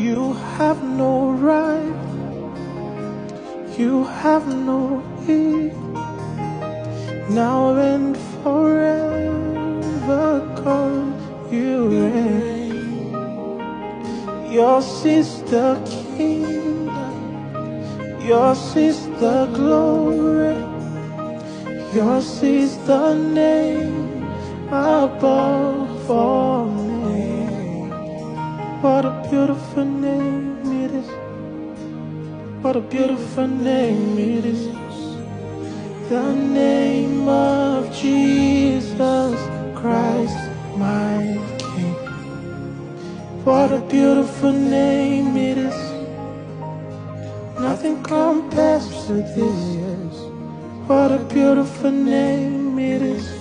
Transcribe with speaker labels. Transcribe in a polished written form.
Speaker 1: You have no right, you have no need. Now and forever, God, you reign. Yours is the kingdom, yours is the glory, yours is the name above all names. What a beautiful name it is. What a beautiful name it is. The name of Jesus Christ, my King. What a beautiful name it is. Nothing compares to this. What a beautiful name it is.